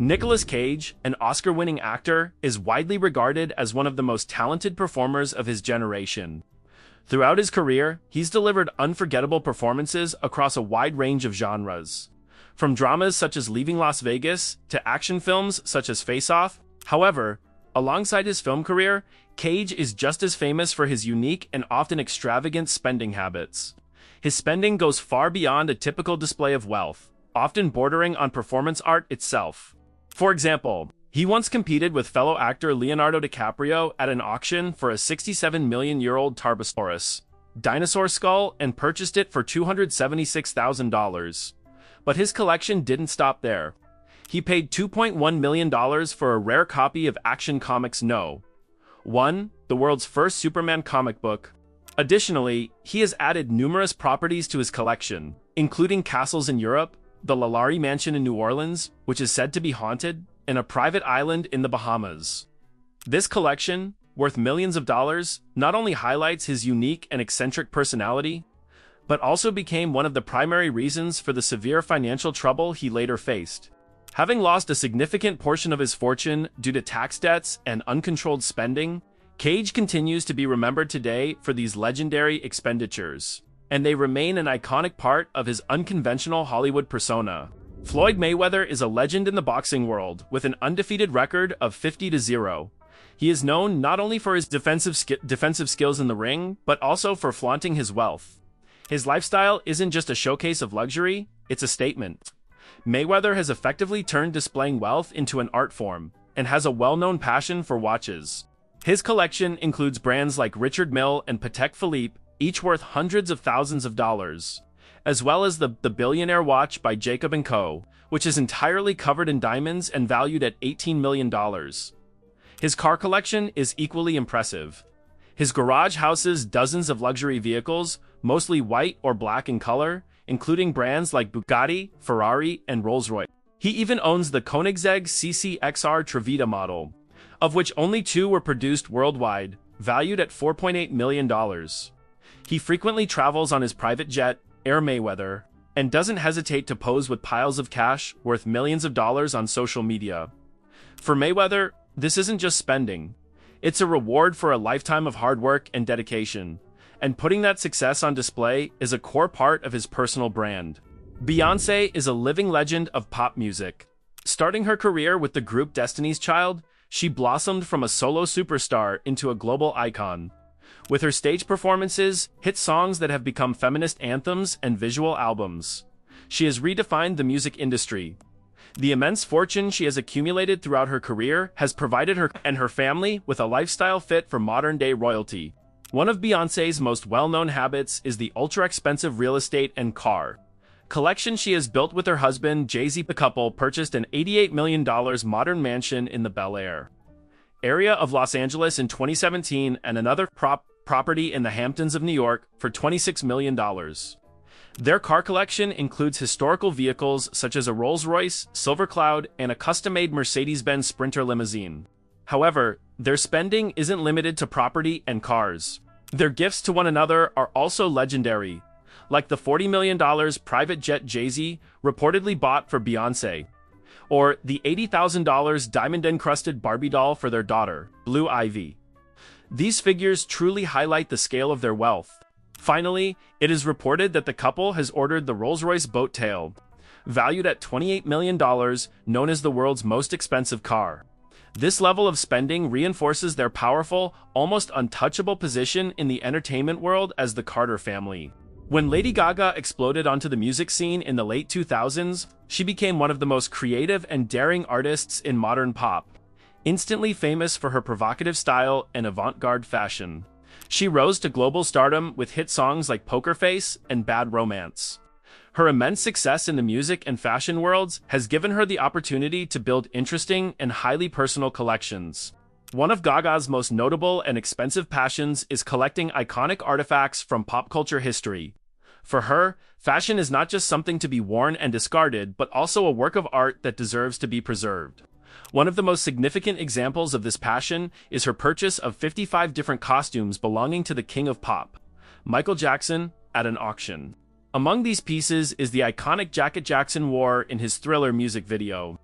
Nicolas Cage, an Oscar-winning actor, is widely regarded as one of the most talented performers of his generation. Throughout his career, he's delivered unforgettable performances across a wide range of genres. From dramas such as Leaving Las Vegas to action films such as Face Off. However, alongside his film career, Cage is just as famous for his unique and often extravagant spending habits. His spending goes far beyond a typical display of wealth, often bordering on performance art itself. For example, he once competed with fellow actor Leonardo DiCaprio at an auction for a 67-million-year-old Tarbosaurus dinosaur skull and purchased it for $276,000. But his collection didn't stop there. He paid $2.1 million for a rare copy of Action Comics No. 1, the world's first Superman comic book. Additionally, he has added numerous properties to his collection, including castles in Europe, the Lalaurie Mansion in New Orleans, which is said to be haunted, and a private island in the Bahamas. This collection, worth millions of dollars, not only highlights his unique and eccentric personality, but also became one of the primary reasons for the severe financial trouble he later faced. Having lost a significant portion of his fortune due to tax debts and uncontrolled spending, Cage continues to be remembered today for these legendary expenditures, and they remain an iconic part of his unconventional Hollywood persona. Floyd Mayweather is a legend in the boxing world, with an undefeated record of 50-0. He is known not only for his defensive skills in the ring, but also for flaunting his wealth. His lifestyle isn't just a showcase of luxury, it's a statement. Mayweather has effectively turned displaying wealth into an art form, and has a well-known passion for watches. His collection includes brands like Richard Mille and Patek Philippe, each worth hundreds of thousands of dollars, as well as the Billionaire watch by Jacob & Co., which is entirely covered in diamonds and valued at $18 million. His car collection is equally impressive. His garage houses dozens of luxury vehicles, mostly white or black in color, including brands like Bugatti, Ferrari, and Rolls-Royce. He even owns the Koenigsegg CC-XR Trevita model, of which only 2 were produced worldwide, valued at $4.8 million. He frequently travels on his private jet, Air Mayweather, and doesn't hesitate to pose with piles of cash worth millions of dollars on social media. For Mayweather, this isn't just spending. It's a reward for a lifetime of hard work and dedication, and putting that success on display is a core part of his personal brand. Beyoncé is a living legend of pop music. Starting her career with the group Destiny's Child, she blossomed from a solo superstar into a global icon. With her stage performances, hit songs that have become feminist anthems, and visual albums, she has redefined the music industry. The immense fortune she has accumulated throughout her career has provided her and her family with a lifestyle fit for modern-day royalty. One of Beyoncé's most well-known habits is the ultra-expensive real estate and car collection she has built with her husband, Jay-Z. The couple purchased an $88 million modern mansion in the Bel Air area of Los Angeles in 2017 and another property in the Hamptons of New York for $26 million. Their car collection includes historical vehicles such as a Rolls-Royce, Silver Cloud, and a custom-made Mercedes-Benz Sprinter limousine. However, their spending isn't limited to property and cars. Their gifts to one another are also legendary, like the $40 million private jet Jay-Z reportedly bought for Beyoncé, or the $80,000 diamond-encrusted Barbie doll for their daughter, Blue Ivy. These figures truly highlight the scale of their wealth. Finally, it is reported that the couple has ordered the Rolls-Royce Boat Tail, valued at $28 million, known as the world's most expensive car. This level of spending reinforces their powerful, almost untouchable position in the entertainment world as the Carter family. When Lady Gaga exploded onto the music scene in the late 2000s, she became one of the most creative and daring artists in modern pop, instantly famous for her provocative style and avant-garde fashion. She rose to global stardom with hit songs like Poker Face and Bad Romance. Her immense success in the music and fashion worlds has given her the opportunity to build interesting and highly personal collections. One of Gaga's most notable and expensive passions is collecting iconic artifacts from pop culture history. For her, fashion is not just something to be worn and discarded, but also a work of art that deserves to be preserved. One of the most significant examples of this passion is her purchase of 55 different costumes belonging to the King of Pop, Michael Jackson, at an auction. Among these pieces is the iconic jacket Jackson wore in his Thriller music video.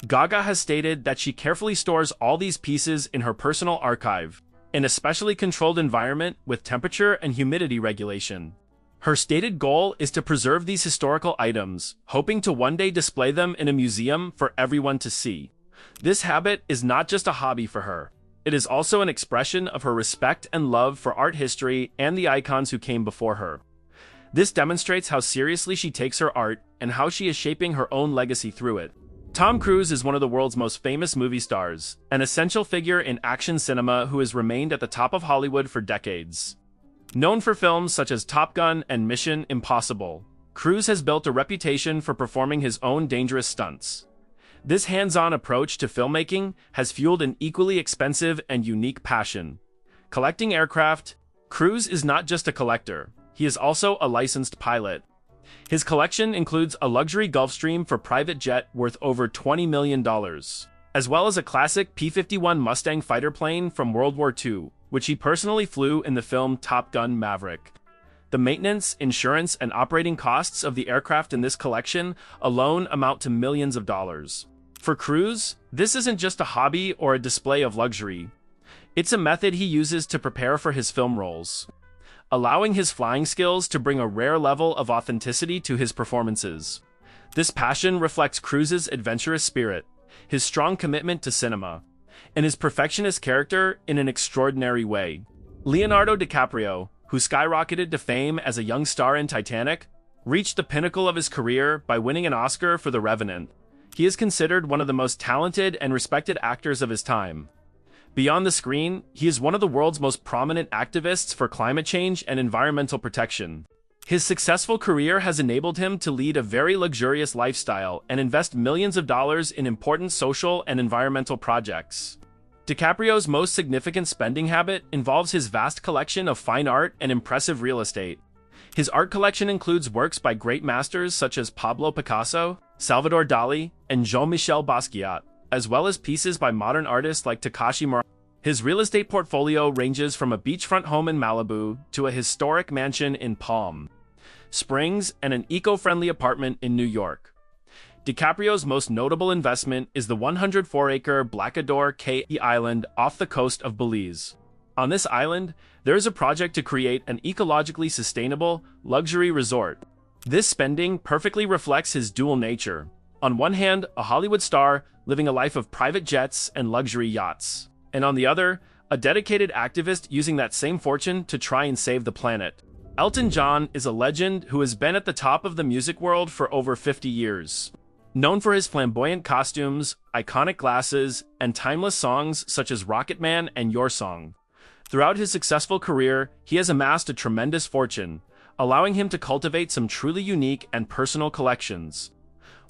Gaga has stated that she carefully stores all these pieces in her personal archive, in a specially controlled environment with temperature and humidity regulation. Her stated goal is to preserve these historical items, hoping to one day display them in a museum for everyone to see. This habit is not just a hobby for her. It is also an expression of her respect and love for art history and the icons who came before her. This demonstrates how seriously she takes her art and how she is shaping her own legacy through it. Tom Cruise is one of the world's most famous movie stars, an essential figure in action cinema who has remained at the top of Hollywood for decades. Known for films such as Top Gun and Mission Impossible, Cruise has built a reputation for performing his own dangerous stunts. This hands-on approach to filmmaking has fueled an equally expensive and unique passion. Collecting aircraft, Cruise is not just a collector, he is also a licensed pilot. His collection includes a luxury Gulfstream for private jet worth over $20 million, as well as a classic P-51 Mustang fighter plane from World War II, which he personally flew in the film Top Gun Maverick. The maintenance, insurance, and operating costs of the aircraft in this collection alone amount to millions of dollars. For Cruise, this isn't just a hobby or a display of luxury. It's a method he uses to prepare for his film roles, allowing his flying skills to bring a rare level of authenticity to his performances. This passion reflects Cruise's adventurous spirit, his strong commitment to cinema, and his perfectionist character in an extraordinary way. Leonardo DiCaprio, who skyrocketed to fame as a young star in Titanic, reached the pinnacle of his career by winning an Oscar for The Revenant. He is considered one of the most talented and respected actors of his time. Beyond the screen, he is one of the world's most prominent activists for climate change and environmental protection. His successful career has enabled him to lead a very luxurious lifestyle and invest millions of dollars in important social and environmental projects. DiCaprio's most significant spending habit involves his vast collection of fine art and impressive real estate. His art collection includes works by great masters such as Pablo Picasso, Salvador Dali, and Jean-Michel Basquiat, as well as pieces by modern artists like Takashi Miike. His real estate portfolio ranges from a beachfront home in Malibu to a historic mansion in Palm Springs and an eco-friendly apartment in New York. DiCaprio's most notable investment is the 104-acre Blacador Cay Island off the coast of Belize. On this island, there is a project to create an ecologically sustainable, luxury resort. This spending perfectly reflects his dual nature. On one hand, a Hollywood star living a life of private jets and luxury yachts, and on the other, a dedicated activist using that same fortune to try and save the planet. Elton John is a legend who has been at the top of the music world for over 50 years. Known for his flamboyant costumes, iconic glasses, and timeless songs such as Rocket Man and Your Song. Throughout his successful career, he has amassed a tremendous fortune, allowing him to cultivate some truly unique and personal collections.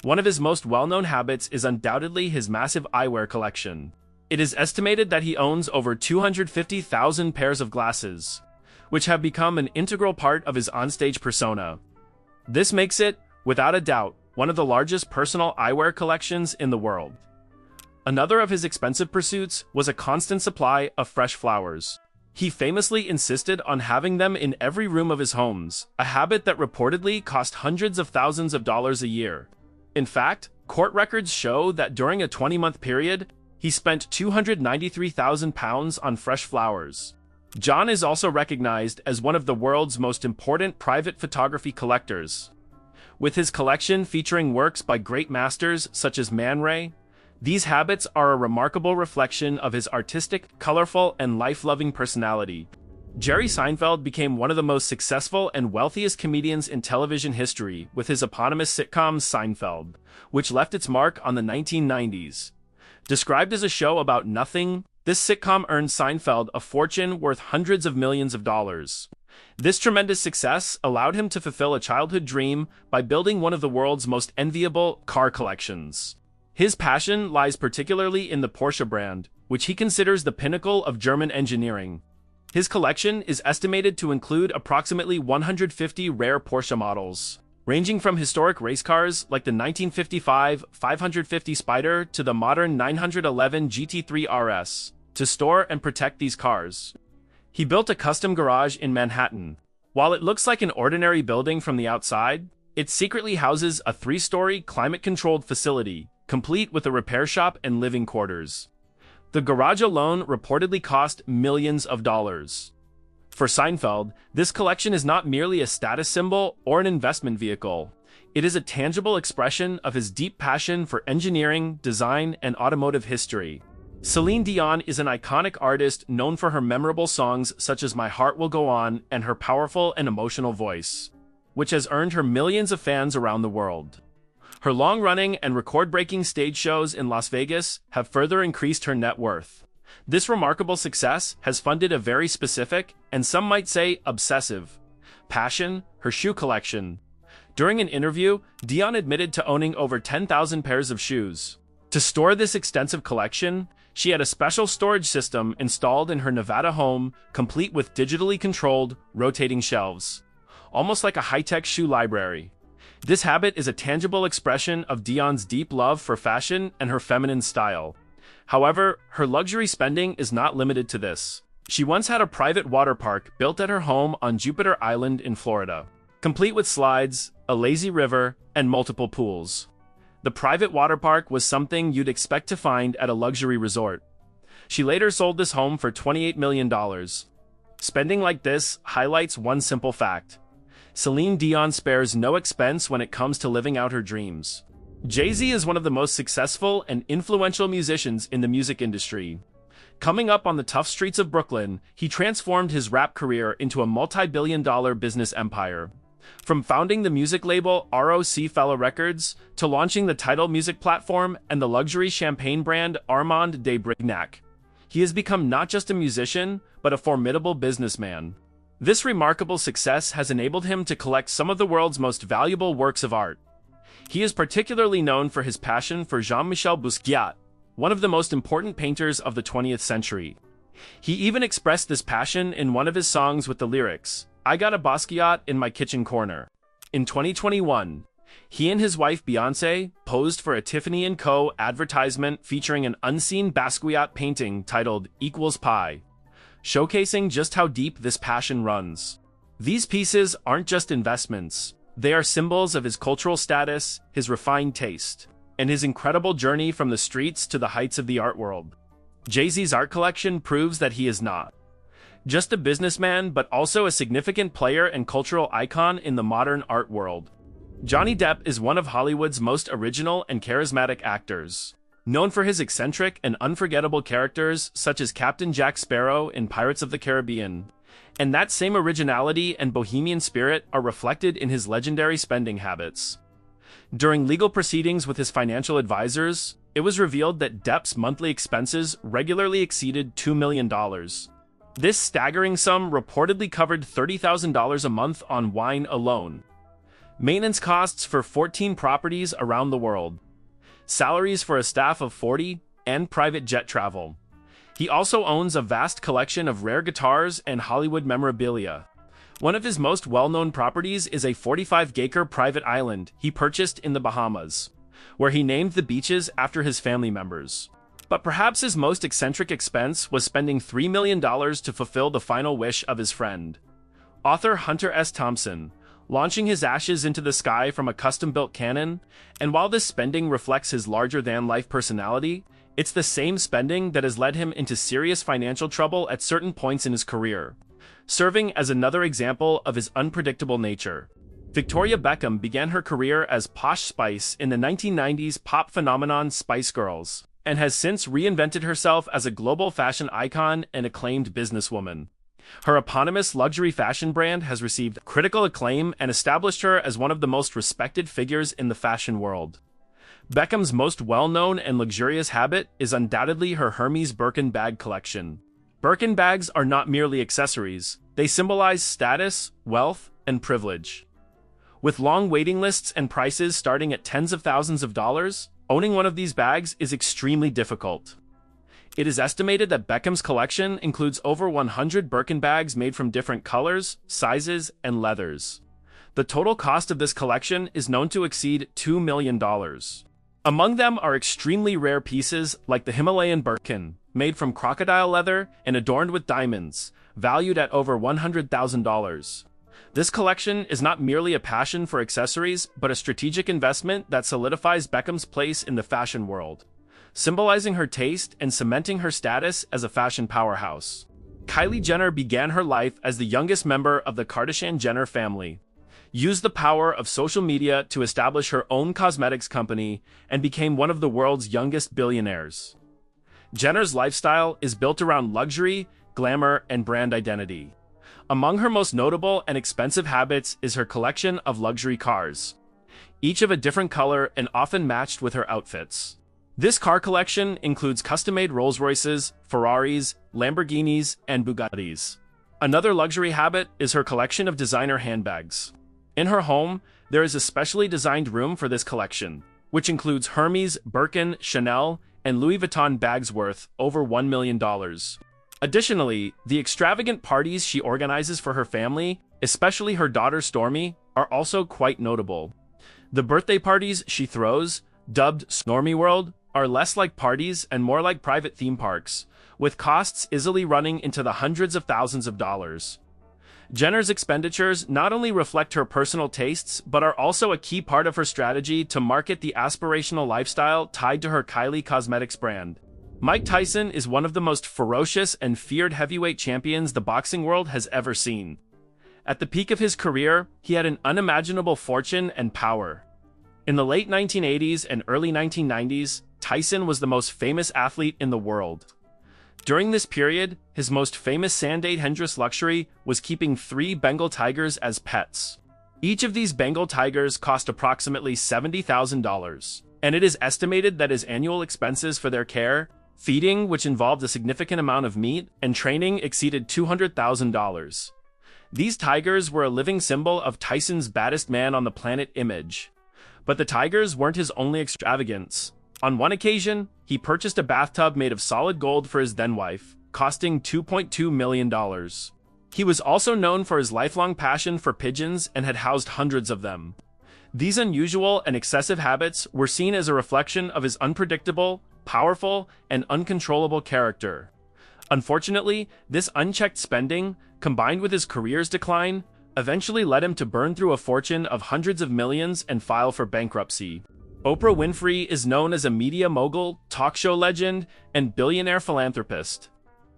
One of his most well-known habits is undoubtedly his massive eyewear collection. It is estimated that he owns over 250,000 pairs of glasses, which have become an integral part of his onstage persona. This makes it, without a doubt, one of the largest personal eyewear collections in the world. Another of his expensive pursuits was a constant supply of fresh flowers. He famously insisted on having them in every room of his homes, a habit that reportedly cost hundreds of thousands of dollars a year. In fact, court records show that during a 20-month period, he spent £293,000 on fresh flowers. John is also recognized as one of the world's most important private photography collectors. With his collection featuring works by great masters such as Man Ray, these habits are a remarkable reflection of his artistic, colorful, and life-loving personality. Jerry Seinfeld became one of the most successful and wealthiest comedians in television history with his eponymous sitcom Seinfeld, which left its mark on the 1990s. Described as a show about nothing, this sitcom earned Seinfeld a fortune worth hundreds of millions of dollars. This tremendous success allowed him to fulfill a childhood dream by building one of the world's most enviable car collections. His passion lies particularly in the Porsche brand, which he considers the pinnacle of German engineering. His collection is estimated to include approximately 150 rare Porsche models, ranging from historic race cars like the 1955 550 Spider to the modern 911 GT3 RS. To store and protect these cars, he built a custom garage in Manhattan. While it looks like an ordinary building from the outside, it secretly houses a 3-story climate-controlled facility, complete with a repair shop and living quarters. The garage alone reportedly cost millions of dollars. For Seinfeld, this collection is not merely a status symbol or an investment vehicle. It is a tangible expression of his deep passion for engineering, design, and automotive history. Celine Dion is an iconic artist known for her memorable songs such as My Heart Will Go On and her powerful and emotional voice, which has earned her millions of fans around the world. Her long-running and record-breaking stage shows in Las Vegas have further increased her net worth. This remarkable success has funded a very specific, and some might say obsessive, passion, her shoe collection. During an interview, Dion admitted to owning over 10,000 pairs of shoes. To store this extensive collection, she had a special storage system installed in her Nevada home, complete with digitally controlled, rotating shelves. Almost like a high-tech shoe library. This habit is a tangible expression of Dion's deep love for fashion and her feminine style. However, her luxury spending is not limited to this. She once had a private water park built at her home on Jupiter Island in Florida, complete with slides, a lazy river, and multiple pools. The private water park was something you'd expect to find at a luxury resort. She later sold this home for $28 million. Spending like this highlights one simple fact. Celine Dion spares no expense when it comes to living out her dreams. Jay-Z is one of the most successful and influential musicians in the music industry. Coming up on the tough streets of Brooklyn, he transformed his rap career into a multi-billion-dollar business empire. From founding the music label Rockefeller Records to launching the Tidal music platform and the luxury champagne brand Armand de Brignac, he has become not just a musician, but a formidable businessman. This remarkable success has enabled him to collect some of the world's most valuable works of art. He is particularly known for his passion for Jean-Michel Basquiat, one of the most important painters of the 20th century. He even expressed this passion in one of his songs with the lyrics, "I got a Basquiat in my kitchen corner." In 2021, he and his wife Beyoncé posed for a Tiffany & Co. advertisement featuring an unseen Basquiat painting titled "Equals Pi," showcasing just how deep this passion runs. These pieces aren't just investments. They are symbols of his cultural status, his refined taste, and his incredible journey from the streets to the heights of the art world. Jay-Z's art collection proves that he is not just a businessman, but also a significant player and cultural icon in the modern art world. Johnny Depp is one of Hollywood's most original and charismatic actors, known for his eccentric and unforgettable characters such as Captain Jack Sparrow in Pirates of the Caribbean. And that same originality and bohemian spirit are reflected in his legendary spending habits. During legal proceedings with his financial advisors, it was revealed that Depp's monthly expenses regularly exceeded $2 million. This staggering sum reportedly covered $30,000 a month on wine alone. Maintenance costs for 14 properties around the world. Salaries for a staff of 40, and private jet travel. He also owns a vast collection of rare guitars and Hollywood memorabilia. One of his most well-known properties is a 45-acre private island he purchased in the Bahamas, where he named the beaches after his family members. But perhaps his most eccentric expense was spending $3 million to fulfill the final wish of his friend, author Hunter S. Thompson, launching his ashes into the sky from a custom-built cannon. And while this spending reflects his larger-than-life personality, it's the same spending that has led him into serious financial trouble at certain points in his career, serving as another example of his unpredictable nature. Victoria Beckham began her career as Posh Spice in the 1990s pop phenomenon Spice Girls, and has since reinvented herself as a global fashion icon and acclaimed businesswoman. Her eponymous luxury fashion brand has received critical acclaim and established her as one of the most respected figures in the fashion world. Beckham's most well-known and luxurious habit is undoubtedly her Hermes Birkin bag collection. Birkin bags are not merely accessories, they symbolize status, wealth, and privilege. With long waiting lists and prices starting at tens of thousands of dollars, owning one of these bags is extremely difficult. It is estimated that Beckham's collection includes over 100 Birkin bags made from different colors, sizes, and leathers. The total cost of this collection is known to exceed $2 million. Among them are extremely rare pieces like the Himalayan Birkin, made from crocodile leather and adorned with diamonds, valued at over $100,000. This collection is not merely a passion for accessories, but a strategic investment that solidifies Beckham's place in the fashion world, symbolizing her taste and cementing her status as a fashion powerhouse. Kylie Jenner began her life as the youngest member of the Kardashian-Jenner family, used the power of social media to establish her own cosmetics company, and became one of the world's youngest billionaires. Jenner's lifestyle is built around luxury, glamour, and brand identity. Among her most notable and expensive habits is her collection of luxury cars, each of a different color and often matched with her outfits. This car collection includes custom-made Rolls-Royces, Ferraris, Lamborghinis, and Bugattis. Another luxury habit is her collection of designer handbags. In her home, there is a specially designed room for this collection, which includes Hermes, Birkin, Chanel, and Louis Vuitton bags worth over $1 million. Additionally, the extravagant parties she organizes for her family, especially her daughter Stormy, are also quite notable. The birthday parties she throws, dubbed Stormy World, are less like parties and more like private theme parks, with costs easily running into the hundreds of thousands of dollars. Jenner's expenditures not only reflect her personal tastes, but are also a key part of her strategy to market the aspirational lifestyle tied to her Kylie Cosmetics brand. Mike Tyson is one of the most ferocious and feared heavyweight champions the boxing world has ever seen. At the peak of his career, he had an unimaginable fortune and power. In the late 1980s and early 1990s, Tyson was the most famous athlete in the world. During this period, his most famous Sandate Hendrix luxury was keeping 3 Bengal tigers as pets. Each of these Bengal tigers cost approximately $70,000, and it is estimated that his annual expenses for their care, feeding, which involved a significant amount of meat, and training exceeded $200,000. These tigers were a living symbol of Tyson's baddest man on the planet image. But the tigers weren't his only extravagance. On one occasion, he purchased a bathtub made of solid gold for his then-wife, costing $2.2 million. He was also known for his lifelong passion for pigeons and had housed hundreds of them. These unusual and excessive habits were seen as a reflection of his unpredictable, powerful, and uncontrollable character. Unfortunately, this unchecked spending, combined with his career's decline, eventually led him to burn through a fortune of hundreds of millions and file for bankruptcy. Oprah Winfrey is known as a media mogul, talk show legend, and billionaire philanthropist.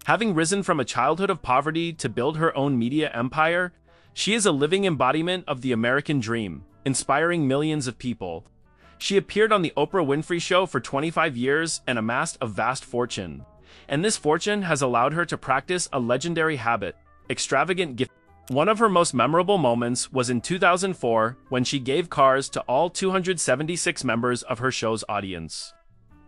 Having risen from a childhood of poverty to build her own media empire, she is a living embodiment of the American dream, inspiring millions of people. She appeared on The Oprah Winfrey Show for 25 years and amassed a vast fortune. And this fortune has allowed her to practice a legendary habit, extravagant gifting. One of her most memorable moments was in 2004 when she gave cars to all 276 members of her show's audience.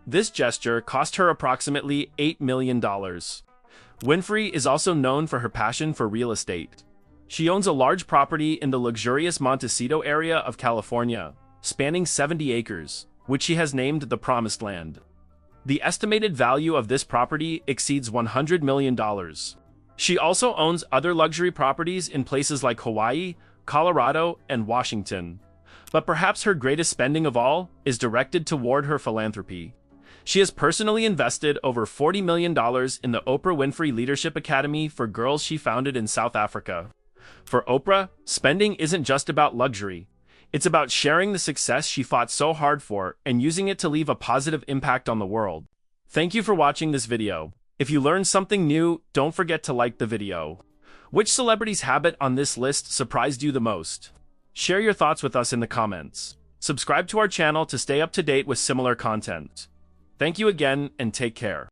This gesture cost her approximately $8 million. Winfrey is also known for her passion for real estate. She owns a large property in the luxurious Montecito area of California, spanning 70 acres, which she has named the Promised Land. The estimated value of this property exceeds $100 million. She also owns other luxury properties in places like Hawaii, Colorado, and Washington. But perhaps her greatest spending of all is directed toward her philanthropy. She has personally invested over $40 million in the Oprah Winfrey Leadership Academy for girls she founded in South Africa. For Oprah, spending isn't just about luxury. It's about sharing the success she fought so hard for and using it to leave a positive impact on the world. Thank you for watching this video. If you learned something new, don't forget to like the video. Which celebrity's habit on this list surprised you the most? Share your thoughts with us in the comments. Subscribe to our channel to stay up to date with similar content. Thank you again, and take care.